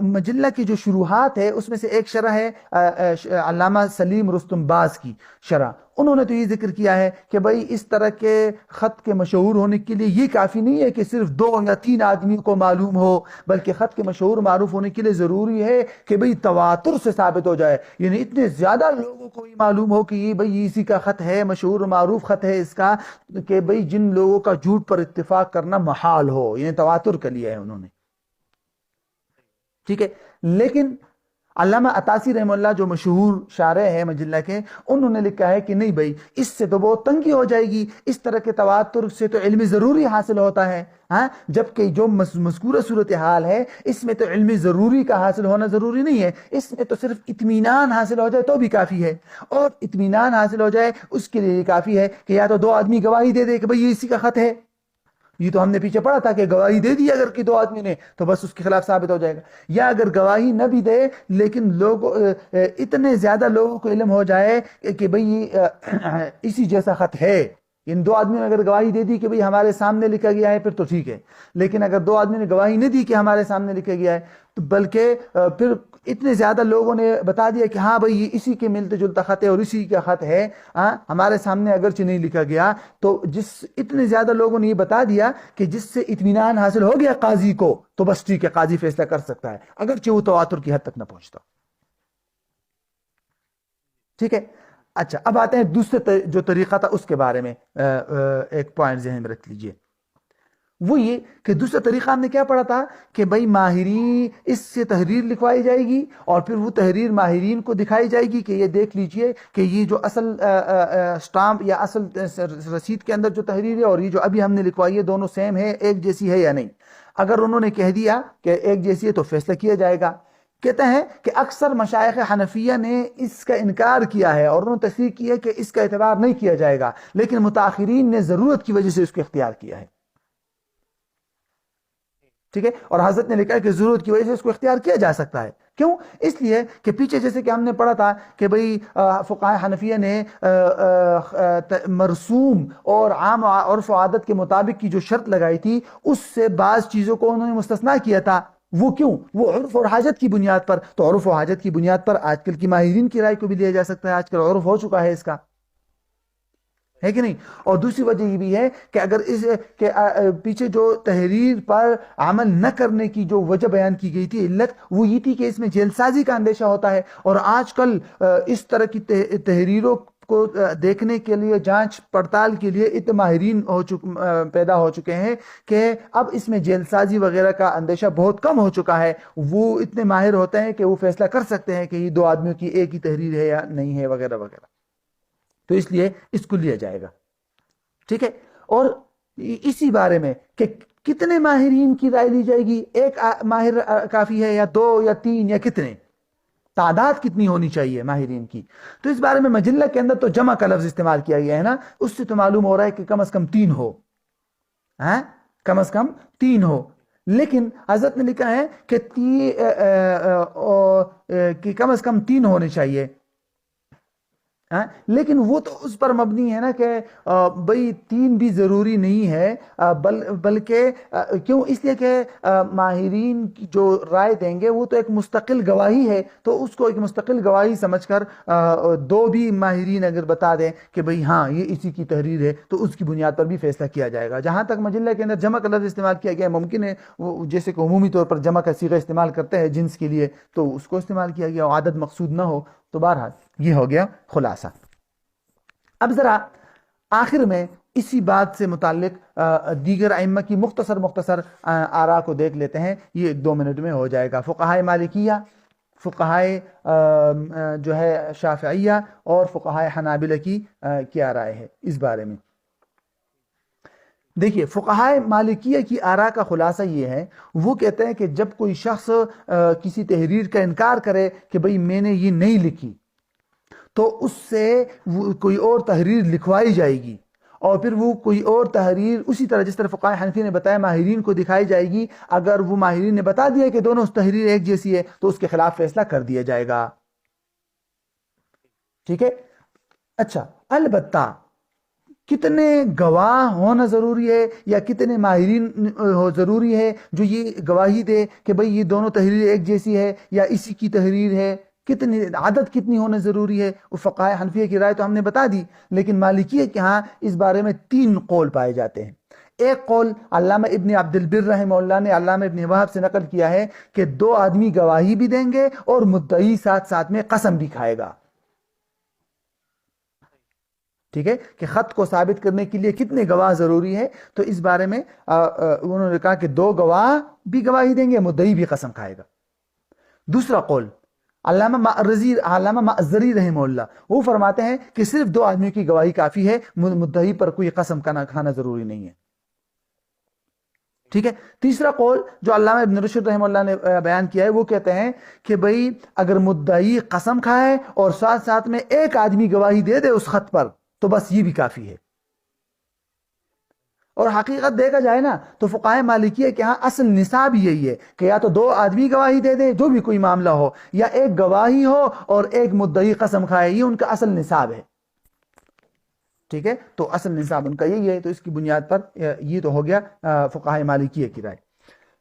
Speaker 1: مجلہ کی جو شروحات ہے اس میں سے ایک شرح ہے علامہ سلیم رستم باز کی شرح، انہوں نے تو یہ ذکر کیا ہے کہ بھئی اس طرح کے خط کے مشہور ہونے کے لیے یہ کافی نہیں ہے کہ صرف 2 یا 3 آدمیوں کو معلوم ہو، بلکہ خط کے مشہور معروف ہونے کے لیے ضروری ہے کہ بھئی تواتر سے ثابت ہو جائے، یعنی اتنے زیادہ لوگوں کو یہ معلوم ہو کہ یہ بھئی اسی کا خط ہے، مشہور و معروف خط ہے اس کا، کہ بھئی جن لوگوں کا جھوٹ پر اتفاق کرنا محال ہو، یعنی تواتر کا لیا ہے انہوں نے۔ ٹھیک ہے، لیکن علامہ عطاسی رحمہ اللہ جو مشہور شارح ہے مجلہ کے، انہوں نے لکھا ہے کہ نہیں بھائی اس سے تو بہت تنگی ہو جائے گی، اس طرح کے تواتر سے تو علم ضروری حاصل ہوتا ہے، ہاں جبکہ جو مذکورہ صورتحال ہے اس میں تو علم ضروری کا حاصل ہونا ضروری نہیں ہے، اس میں تو صرف اطمینان حاصل ہو جائے تو بھی کافی ہے، اور اطمینان حاصل ہو جائے اس کے لیے کافی ہے کہ یا تو 2 آدمی گواہی دے دے کہ بھائی یہ اسی کا خط ہے، یہ تو ہم نے پیچھے پڑھا تھا کہ گواہی دے دی اگر کہ 2 آدمی نے تو بس اس کے خلاف ثابت ہو جائے گا، یا اگر گواہی نہ بھی دے لیکن لوگ اتنے زیادہ لوگوں کو علم ہو جائے کہ بھئی اسی جیسا خط ہے، ان 2 آدمی نے اگر گواہی دے دی کہ بھئی ہمارے سامنے لکھا گیا ہے پھر تو ٹھیک ہے، لیکن اگر 2 آدمی نے گواہی نہیں دی کہ ہمارے سامنے لکھا گیا ہے تو بلکہ پھر اتنے زیادہ لوگوں نے بتا دیا کہ ہاں بھئی یہ اسی کے ملتے جلتا خط ہے اور اسی کا خط ہے، ہمارے سامنے اگرچہ نہیں لکھا گیا، تو جس اتنے زیادہ لوگوں نے یہ بتا دیا کہ جس سے اطمینان حاصل ہو گیا قاضی کو، تو بس ٹھیک ہے قاضی فیصلہ کر سکتا ہے اگرچہ وہ تواتر کی حد تک نہ پہنچتا۔ ٹھیک ہے، اچھا اب آتے ہیں دوسرے جو طریقہ تھا اس کے بارے میں ایک پوائنٹ ذہن میں رکھ لیجئے، وہ یہ کہ دوسرا طریقہ ہم نے کیا پڑھا تھا کہ بھئی ماہرین اس سے تحریر لکھوائی جائے گی اور پھر وہ تحریر ماہرین کو دکھائی جائے گی کہ یہ دیکھ لیجئے کہ یہ جو اصل سٹامپ یا اصل رسید کے اندر جو تحریر ہے اور یہ جو ابھی ہم نے لکھوائی ہے دونوں سیم ہے، ایک جیسی ہے یا نہیں۔ اگر انہوں نے کہہ دیا کہ ایک جیسی ہے تو فیصلہ کیا جائے گا. کہتے ہیں کہ اکثر مشائخ حنفیہ نے اس کا انکار کیا ہے اور انہوں نے تصریح کی ہے کہ اس کا اعتبار نہیں کیا جائے گا، لیکن متاخرین نے ضرورت کی وجہ سے اس کو اختیار کیا ہے. ٹھیک ہے، اور حضرت نے لکھا ہے کہ ضرورت کی وجہ سے اس کو اختیار کیا جا سکتا ہے. کیوں؟ اس لیے کہ پیچھے جیسے کہ ہم نے پڑھا تھا کہ بھئی فقہاء حنفیہ نے مرسوم اور عام عرف و عادت کے مطابق کی جو شرط لگائی تھی اس سے بعض چیزوں کو انہوں نے مستثنا کیا تھا. وہ کیوں؟ وہ عرف اور حاجت کی بنیاد پر. تو عرف و حاجت کی بنیاد پر آج کل کی ماہرین کی رائے کو بھی لیا جا سکتا ہے، آج کل عرف ہو چکا ہے اس کا، ہے کہ نہیں؟ اور دوسری وجہ یہ بھی ہے کہ اگر اس کہ پیچھے جو تحریر پر عمل نہ کرنے کی جو وجہ بیان کی گئی تھی، علت وہ یہ تھی کہ اس میں جیل سازی کا اندیشہ ہوتا ہے. اور آج کل اس طرح کی تحریروں کو دیکھنے کے لیے، جانچ پڑتال کے لیے اتنے ماہرین پیدا ہو چکے ہیں کہ اب اس میں جیل سازی وغیرہ کا اندیشہ بہت کم ہو چکا ہے. وہ اتنے ماہر ہوتے ہیں کہ وہ فیصلہ کر سکتے ہیں کہ یہ دو آدمیوں کی ایک ہی تحریر ہے یا نہیں ہے وغیرہ وغیرہ. تو اس لیے اس کو لیا جائے گا. ٹھیک ہے، اور اسی بارے میں کہ کتنے ماہرین کی رائے لی جائے گی، ایک ماہر کافی ہے یا دو یا تین یا کتنے، تعداد کتنی ہونی چاہیے ماہرین کی. تو اس بارے میں مجلہ کے اندر تو جمع کا لفظ استعمال کیا گیا ہے نا، اس سے تو معلوم ہو رہا ہے کہ کم از کم 3 ہو، کم از کم 3 ہو. لیکن حضرت نے لکھا ہے کہ کم از کم 3 ہونے چاہیے. لیکن وہ تو اس پر مبنی ہے نا کہ بھئی 3 بھی ضروری نہیں ہے، بلکہ کیوں؟ اس لیے کہ ماہرین کی جو رائے دیں گے وہ تو ایک مستقل گواہی ہے، تو اس کو ایک مستقل گواہی سمجھ کر 2 بھی ماہرین اگر بتا دیں کہ بھئی ہاں یہ اسی کی تحریر ہے تو اس کی بنیاد پر بھی فیصلہ کیا جائے گا. جہاں تک مجلہ کے اندر جمع کا لفظ استعمال کیا گیا، ممکن ہے وہ جیسے کہ عمومی طور پر جمع کا صیغہ استعمال کرتے ہیں جنس کے لیے، تو اس کو استعمال کیا گیا اور عدد مقصود نہ ہو. تو بہرحال یہ ہو گیا خلاصہ. اب ذرا آخر میں اسی بات سے متعلق دیگر ائمہ کی مختصر آراء کو دیکھ لیتے ہیں. یہ 1-2 منٹ میں ہو جائے گا. فقہائے مالکیہ، فقہائے جو ہے شافعیہ اور فقہائے حنابلہ کی کیا رائے ہے اس بارے میں. دیکھیے، فقہائے مالکیہ کی آراء کا خلاصہ یہ ہے، وہ کہتے ہیں کہ جب کوئی شخص کسی تحریر کا انکار کرے کہ بھئی میں نے یہ نہیں لکھی، تو اس سے کوئی اور تحریر لکھوائی جائے گی، اور پھر وہ کوئی اور تحریر اسی طرح جس طرح فقہائے حنفی نے بتایا ماہرین کو دکھائی جائے گی. اگر وہ ماہرین نے بتا دیا کہ دونوں تحریر ایک جیسی ہے تو اس کے خلاف فیصلہ کر دیا جائے گا. ٹھیک ہے. اچھا، البتہ کتنے گواہ ہونا ضروری ہے یا کتنے ماہرین ضروری ہے جو یہ گواہی دے کہ بھئی یہ دونوں تحریر ایک جیسی ہے یا اسی کی تحریر ہے، کتنی عدد کتنی ہونا ضروری ہے، وہ فقہائے حنفیہ کی رائے تو ہم نے بتا دی. لیکن مالکیہ کے ہاں اس بارے میں 3 قول پائے جاتے ہیں. ایک قول علامہ ابن عبد البر رحمہ اللہ نے علامہ ابن وہب سے نقل کیا ہے کہ 2 آدمی گواہی بھی دیں گے اور مدعی ساتھ ساتھ میں قسم بھی کھائے گا. ٹھیک ہے، کہ خط کو ثابت کرنے کے لیے کتنے گواہ ضروری ہے. تو اس بارے میں انہوں نے کہا کہ 2 گواہ بھی گواہی دیں گے، مدعی بھی قسم کھائے گا. دوسرا قول علامہ معذری رحمہ اللہ، وہ فرماتے ہیں کہ صرف 2 آدمیوں کی گواہی کافی ہے، مدعی پر کوئی قسم کھانا ضروری نہیں ہے. ٹھیک ہے. تیسرا قول جو علامہ ابن رشد رحمہ اللہ نے بیان کیا ہے، وہ کہتے ہیں کہ بھئی اگر مدعی قسم کھائے اور ساتھ ساتھ میں ایک آدمی گواہی دے دے اس خط پر تو بس یہ بھی کافی ہے. اور حقیقت دیکھا جائے نا تو فقہائے مالکیہ کے ہاں اصل نصاب یہی ہے کہ یا تو 2 آدمی گواہی دے دے جو بھی کوئی معاملہ ہو، یا ایک گواہی ہو اور ایک مدعی قسم کھائے. یہ ان کا اصل نصاب ہے. ٹھیک ہے، تو اصل نصاب ان کا یہی ہے. تو اس کی بنیاد پر یہ تو ہو گیا فقہائے مالکیہ کی رائے.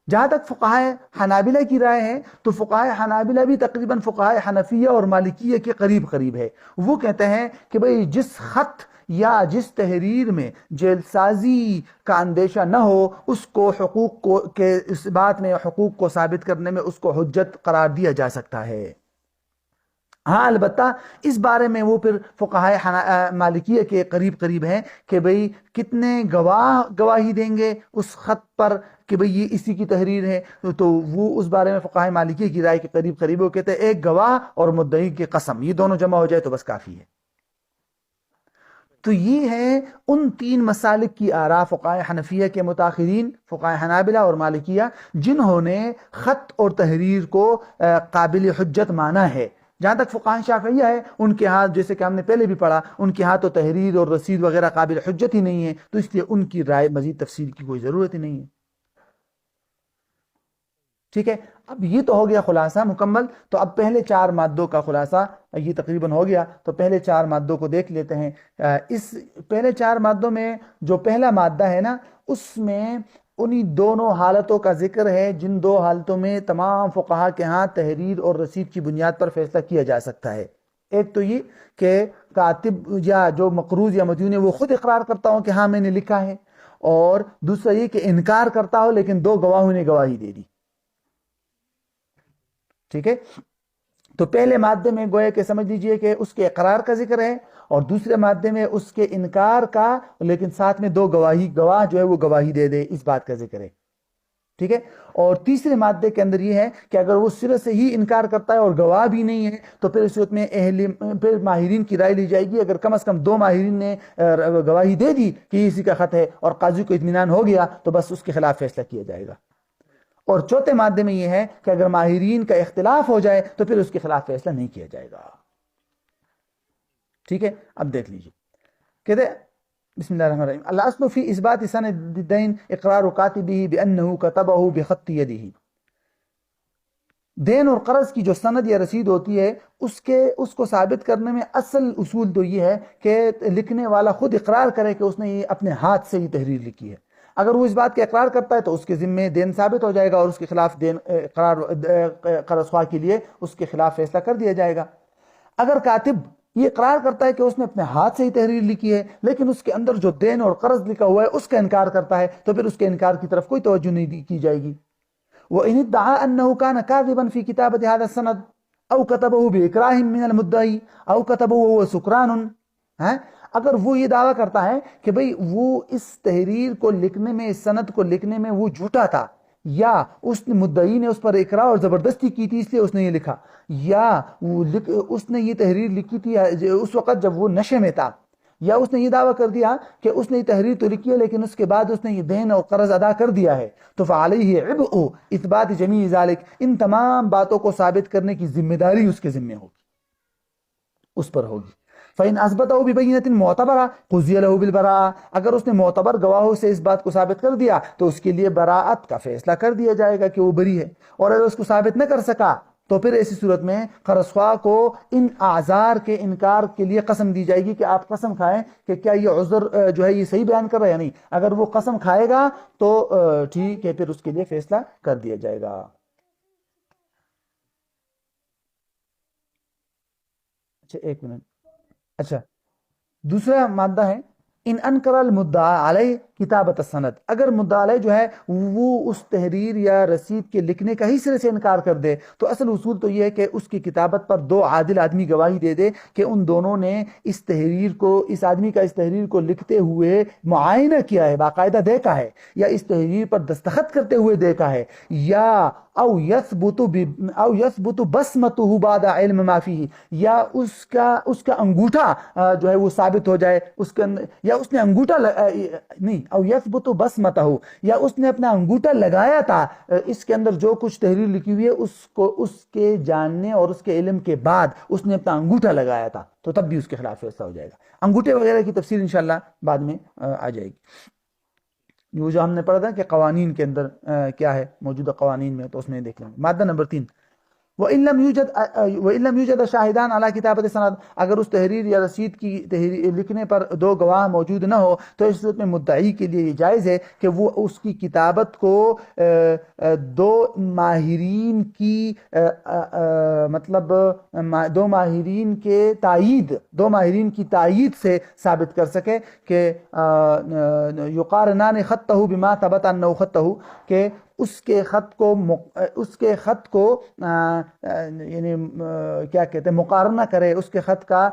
Speaker 1: جہاں تک فقہائے حنابلہ کی رائے ہے تو فقہائے حنابلہ بھی تقریباً فقہائے حنفیہ اور مالکیہ کے قریب ہے. وہ کہتے ہیں کہ بھئی جس خط یا جس تحریر میں جیل سازی کا اندیشہ نہ ہو، اس کو حقوق کے اس بات میں، حقوق کو ثابت کرنے میں اس کو حجت قرار دیا جا سکتا ہے. ہاں البتہ اس بارے میں وہ پھر فقہائے مالکیہ کے قریب ہیں کہ بھئی کتنے گواہی دیں گے اس خط پر کہ بھئی یہ اسی کی تحریر ہے. تو وہ اس بارے میں فقہائے مالکیہ کی رائے کے قریب وہ کہتے ہیں ایک گواہ اور مدعی کی قسم، یہ دونوں جمع ہو جائے تو بس کافی ہے. تو یہ ہے ان تین مسالک کی آراء فقہائے حنفیہ کے متاخرین، فقہائے حنابلہ اور مالکیہ، جنہوں نے خط اور تحریر کو قابل حجت مانا ہے۔ جہاں تک فقہائے شافعیہ ہے، ان کے ہاتھ، جیسے کہ ہم نے پہلے بھی پڑھا، ان کے ہاتھ تو تحریر اور رسید وغیرہ قابل حجت ہی نہیں ہے، تو اس لیے ان کی رائے مزید تفصیل کی کوئی ضرورت ہی نہیں ہے۔ ٹھیک ہے، اب یہ تو ہو گیا خلاصہ مکمل۔ تو اب پہلے 4 مادوں کا خلاصہ یہ تقریباً ہو گیا، تو پہلے 4 مادوں کو دیکھ لیتے ہیں۔ اس پہلے 4 مادوں میں جو پہلا مادہ ہے نا، اس میں انہی دونوں حالتوں کا ذکر ہے جن 2 حالتوں میں تمام فقہا کے ہاں تحریر اور رسید کی بنیاد پر فیصلہ کیا جا سکتا ہے۔ ایک تو یہ کہ کاتب یا جو مقروض یا مدیون ہے وہ خود اقرار کرتا ہو کہ ہاں میں نے لکھا ہے، اور دوسرا یہ کہ انکار کرتا ہو لیکن 2 گواہوں نے گواہی دے دی۔ ٹھیک ہے، تو پہلے مادے میں گویا کہ سمجھ لیجئے کہ اس کے اقرار کا ذکر ہے، اور دوسرے مادے میں اس کے انکار کا، لیکن ساتھ میں 2 گواہ جو ہے وہ گواہی دے دے، اس بات کا ذکر ہے۔ ٹھیک ہے، اور تیسرے مادے کے اندر یہ ہے کہ اگر وہ سرے سے ہی انکار کرتا ہے اور گواہ بھی نہیں ہے، تو پھر اس وقت میں پھر ماہرین کی رائے لی جائے گی۔ اگر کم از کم 2 ماہرین نے گواہی دے دی کہ یہ اسی کا خط ہے اور قاضی کو اطمینان ہو گیا، تو بس اس کے خلاف فیصلہ کیا جائے گا۔ اور چوتھے مادے میں یہ ہے کہ اگر ماہرین کا اختلاف ہو جائے تو پھر اس کے خلاف فیصلہ نہیں کیا جائے گا۔ ٹھیک ہے، اب دیکھ لیجیے، کہتے بسم اللہ الرحمن الرحیم، الاصل فی اثبات سند الدین اقرار کاتبہ بانہ کتبہ بخط یدہ۔ دین اور قرض کی جو سند یا رسید ہوتی ہے، اس کو ثابت کرنے میں اصل اصول تو یہ ہے کہ لکھنے والا خود اقرار کرے کہ اس نے یہ اپنے ہاتھ سے یہ تحریر لکھی ہے۔ اگر وہ اس بات کے اقرار کرتا ہے تو اس کے ذمے دین ثابت ہو جائے گا، اور اس کے خلاف دین قرض خواہ کے لیے اس کے خلاف فیصلہ کر دیا جائے گا۔ اگر کاتب یہ اقرار کرتا ہے کہ اس نے اپنے ہاتھ سے ہی تحریر لکھی ہے، لیکن اس کے اندر جو دین اور قرض لکھا ہوا ہے اس کا انکار کرتا ہے، تو پھر اس کے انکار کی طرف کوئی توجہ نہیں کی جائے گی۔ وَإِنِ ادَّعَىٰ أَنَّهُ كَانَ كَاذِبًا فِي كِتَابَةِ هَذَا السَّنَدِ أَوْ كَتَبَهُ بِإِكْرَاهٍ مِّنَ الْمُدَّعِي أَوْ كَتَبَهُ وَهُوَ سُكْرَانٌ، اگر وہ یہ دعویٰ کرتا ہے کہ بھئی وہ اس تحریر کو لکھنے میں، اس سند کو لکھنے میں وہ جھوٹا تھا، یا اس نے مدعی نے اس پر اقرار اور زبردستی کی تھی اس لیے اس نے یہ لکھا، یا اس نے یہ تحریر لکھی تھی اس وقت جب وہ نشے میں تھا، یا اس نے یہ دعویٰ کر دیا کہ اس نے یہ تحریر تو لکھی ہے لیکن اس کے بعد اس نے یہ دین اور قرض ادا کر دیا ہے، تو فعلیہ عبء اثبات جمیع ذالک، ان تمام باتوں کو ثابت کرنے کی ذمہ داری اس کے ذمہ ہوگی، اس پر ہوگی۔ فَإِنْ أَثْبَتَهُ بِبَيِّنَةٍ مُعْتَبَرَةٍ قُضِيَ لَهُ بِالْبَرَاءَةِ، اگر اس نے معتبر گواہوں سے اس بات کو ثابت کر دیا تو اس کے لیے براءت کا فیصلہ کر دیا جائے گا کہ وہ بری ہے، اور اگر اس کو ثابت نہ کر سکا تو پھر ایسی صورت میں قرض خواہ کو ان اعذار کے انکار کے لیے قسم دی جائے گی کہ آپ قسم کھائیں کہ کیا یہ عذر جو ہے یہ صحیح بیان کر رہا ہے یا نہیں۔ اگر وہ قسم کھائے گا تو ٹھیک ہے، پھر اس کے لیے فیصلہ کر دیا جائے گا۔ اچھا ایک منٹ، اچھا دوسرا مادہ ہے ان انکر المدعا علیہ کتابت السند، اگر مدعا علیہ جو ہے وہ اس تحریر یا رسید کے لکھنے کا ہی سرے سے انکار کر دے، تو اصل اصول تو یہ ہے کہ اس کی کتابت پر 2 عادل آدمی گواہی دے دے کہ ان دونوں نے اس تحریر کو، اس آدمی کا اس تحریر کو لکھتے ہوئے معائنہ کیا ہے، باقاعدہ دیکھا ہے، یا اس تحریر پر دستخط کرتے ہوئے دیکھا ہے، یا او یثبت بصمتہ بعد علم ما فیہ، یا اس کا انگوٹھا جو ہے وہ ثابت ہو جائے اس کے اندر، یا اس نے انگوٹھا نہیں، او یثبت بصمتہ، یا اس نے اپنا انگوٹھا لگایا تھا اس کے اندر جو کچھ تحریر لکھی ہوئی ہے اس کے جاننے اور اس کے علم کے بعد اس نے اپنا انگوٹھا لگایا تھا، تو تب بھی اس کے خلاف فیصلہ ہو جائے گا۔ انگوٹھے وغیرہ کی تفصیل انشاءاللہ بعد میں آ جائے گی، وہ جو ہم نے پڑھا تھا کہ قوانین کے اندر کیا ہے، موجودہ قوانین میں، تو اس میں دیکھ لیں گے۔ مادہ نمبر 3، وَإِن لَمْ يُوجَدْ شَاهِدَانَ عَلَى كِتَابَةِ السَّنَدِ، اگر اس تحریر یا رسید کی لکھنے پر 2 گواہ موجود نہ ہو تو اس صورت میں مدعی کے لیے یہ جائز ہے کہ وہ اس کی کتابت کو 2 ماہرین کی مطلب 2 ماہرین کے تائید، 2 ماہرین کی تائید سے ثابت کر سکے کہ یقارنان خطہ بما ثبت انہ خطہ، کہ اس کے خط کو یعنی کیا کہتے ہیں، مقارنہ کرے، اس کے خط کا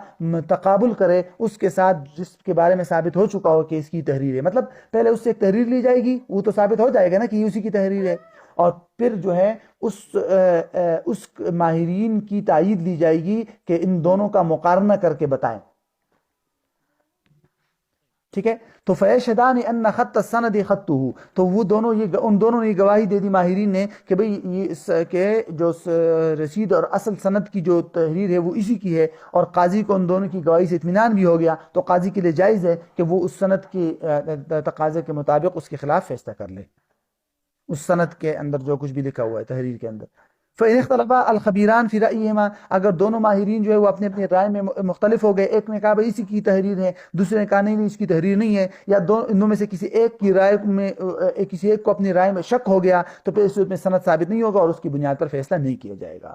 Speaker 1: تقابل کرے اس کے ساتھ جس کے بارے میں ثابت ہو چکا ہو کہ اس کی تحریر ہے۔ مطلب پہلے اس سے ایک تحریر لی جائے گی، وہ تو ثابت ہو جائے گا نا کہ یہ اسی کی تحریر ہے، اور پھر جو ہے اس ماہرین کی تائید لی جائے گی کہ ان دونوں کا مقارنہ کر کے بتائیں۔ ٹھیک ہے. تو فیشہدان ان خط السند خطہ، تو وہ دونوں ان دونوں نے یہ گواہی دے دی ماہرین نے کہ بھئی یہ کہ جو رسید اور اصل سند کی جو تحریر ہے وہ اسی کی ہے، اور قاضی کو ان دونوں کی گواہی سے اطمینان بھی ہو گیا، تو قاضی کے لیے جائز ہے کہ وہ اس سند کی تقاضے کے مطابق اس کے خلاف فیصلہ کر لے، اس سند کے اندر جو کچھ بھی لکھا ہوا ہے تحریر کے اندر. فَإِنِ اخْتَلَفَ الْخَبِيرَانِ فِي رَأْيِهِمَا، اگر دونوں ماہرین جو ہے وہ اپنی اپنی رائے میں مختلف ہو گئے، ایک نے کہا بھائی اسی کی تحریر ہے، دوسرے نے کہا نہیں اس کی تحریر نہیں ہے، یا ان میں سے کسی ایک کی رائے میں کسی ایک کو اپنی رائے میں شک ہو گیا، تو پھر اس میں سند ثابت نہیں ہوگا اور اس کی بنیاد پر فیصلہ نہیں کیا جائے گا.